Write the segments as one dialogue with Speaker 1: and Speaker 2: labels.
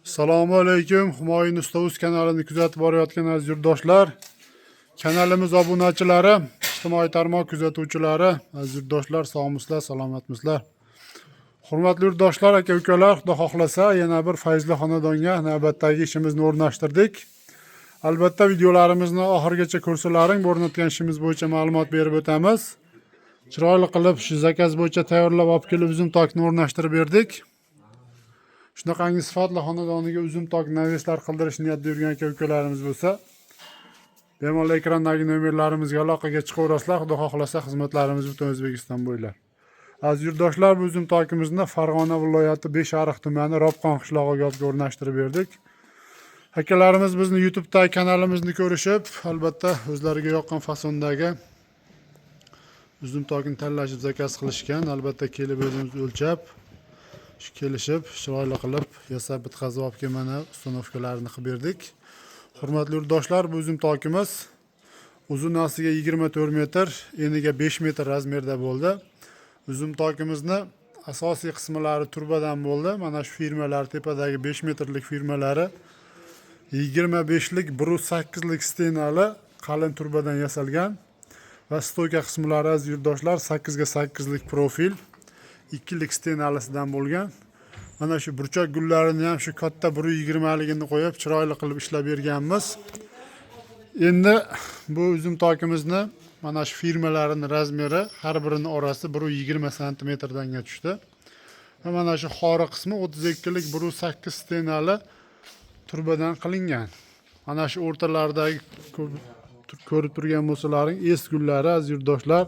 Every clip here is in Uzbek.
Speaker 1: Assalomu alaykum. Humoyun Usta.uz kanalini kuzatib borayotgan aziz yurtdoshlar, kanalimiz obunachilari, ijtimoiy tarmoq kuzatuvchilari, aziz yurtdoshlar, sog'misizlar, salomatmisizlar? Hurmatli yurtdoshlar, aka-ukalar, xudo xohlasa yana bir fayzli xonadonga navbatdagi ishimizni o'rnashtirdik. Albatta videolarimizni oxirigacha ko'rsalaring, o'rnatgan ishimiz bo'yicha ma'lumot berib o'tamiz. Chiroyli qilib shu zakaz bo'yicha tayyorlab olib kelib uzum tokni o'rnashtirib berdik. Shunaqangi sifatli xonadoniga uzum tok naveslar qildirish niyatida yurgan aka-ukalarimiz bo'lsa, bemalol ekrandagi nomerlarimizga aloqaga chiqaverasizlar. Xudo xohlasa xizmatlarimiz butun O'zbekiston bo'ylab. Aziz yurtdoshlar, bu uzum tokimizni Farg'ona viloyati Beshariq tumani Robqon qishlog'iga olib o'rnashtirib berdik. Akalarimiz bizni YouTube'dagi kanalimizni ko'rishib, albatta o'zlariga yoqqan fasondagi uzum tokini tanlashib zakaz qilishgan. Albatta kelib o'zimiz o'lchab, kelishib, chiroyli qilib yasab bitkazib olib mana ustanovkalarini qilib berdik. Hurmatli yurtdoshlar, bu uzum tokimiz uzunasiga 24 metr, eniga 5 metr razmerda bo'ldi. Uzum tokimizni asosiy qismlari turbadan bo'ldi. Mana shu firmalar tepadagi 5 metrlik firmalari 25lik 1.8lik stenali qalin turbadan yasalgan va stoyka qismlari aziz yurtdoshlar 8 ga 8lik profil 2lik stenalisidan bo'lgan. Mana shu burchak gullarini ham shu katta 1.20ligini qo'yib chiroyli qilib ishlab berganmiz. Endi bu uzum tokimizni mana shu firmalarining razmeri har birining orasi 1.20 cm danga tushdi. Va mana shu xori qismi 32lik 1.8 stenali turbadan qilingan. Mana shu o'rtalaridagi ko'rib turgan bo'lsalaring es gullari aziz yurtdoshlar,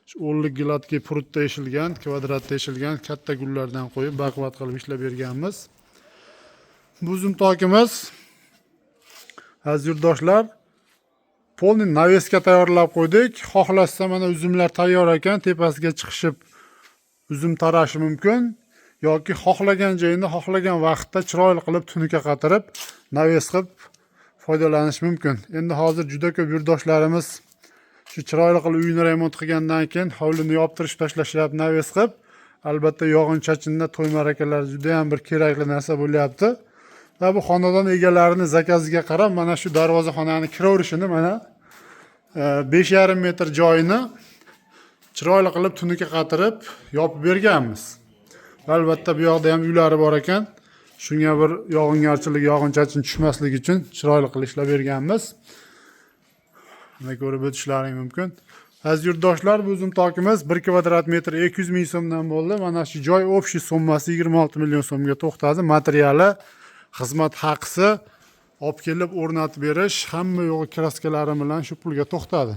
Speaker 1: shu 10lik gladkiy prutda eshilgan, kvadratda eshilgan katta gullardan qo'yib baquvvat qilib ishlab berganmiz. Bu uzum tokimiz aziz yurtdoshlar polni naveska tayyorlab qo'ydik. Xohlasa mana uzumlar tayyor ekan, tepasiga chiqishib uzum tarashi mumkin yoki xohlagan joyini xohlagan vaqtda chiroyli qilib tunuka qatirib naves qilib foydalanish mumkin. Endi hozir juda ko'p yurtdoshlarimiz shu chiroyli qilib uyini remont qilgandan keyin hovlini yoptirib tashlashyapti, naves qilib. Albatta yog'in-chachinda to'y marakalar juda ham bir kerakli narsa bo'lyapti. Va bu xonadon egalarini zakaziga qarab mana shu darvozaxonani kiraverishini mana 5,5 metr joyini chiroyli qilib tunuka qatirib yopib berganmiz. Albatta bu yoqda ham uylari bor ekan. Shunga bir yog'ingarchilik, yog'in-chachin tushmasligi uchun chiroyli qilib ishlab berganmiz. Mana ko'rib o'tishlaring mumkin. Aziz yurtdoshlar, bu uzum tokimiz 1 kvadrat metr 200 ming so'mdan bo'ldi. Mana shu joy общий summasi 26 million so'mga to'xtadi. Materiali, xizmat haqisi, olib kelib o'rnatib berish, hamma yo'g'i kraskalari bilan shu pulga to'xtadi.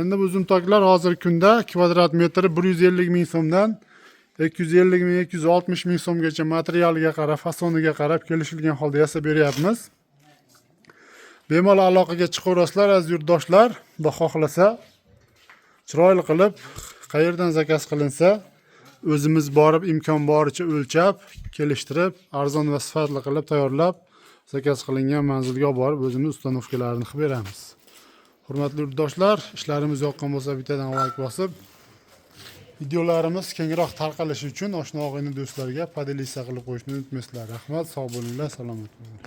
Speaker 1: Endi bu uzum toklar hozirgi kunda kvadrat metri 150 ming so'mdan 250 ming, 260 ming so'mgacha materialiga qarab, fasoniga qarab kelishilgan holda yasab beryapmiz. Bemalol aloqaga chiqaverasizlar aziz yurtdoshlar. Xudo xohlasa chiroyli qilib qayerdan zakaz qilinsa o'zimiz borib imkon boricha o'lchab, kelishtirib, arzon va sifatli qilib tayyorlab zakaz qilingan manzilga olib borib o'zimiz ustanovkalarini qilib beramiz. Hurmatli yurtdoshlar, ishlarimiz yoqqan bo'lsa bittadan like bosib, videolarimiz kengroq tarqalishi uchun oshna og'ayni do'stlarga podelitsiya qilib qo'yishni unutmaysizlar. Rahmat, sog' bo'linglar, salomat bo'linglar.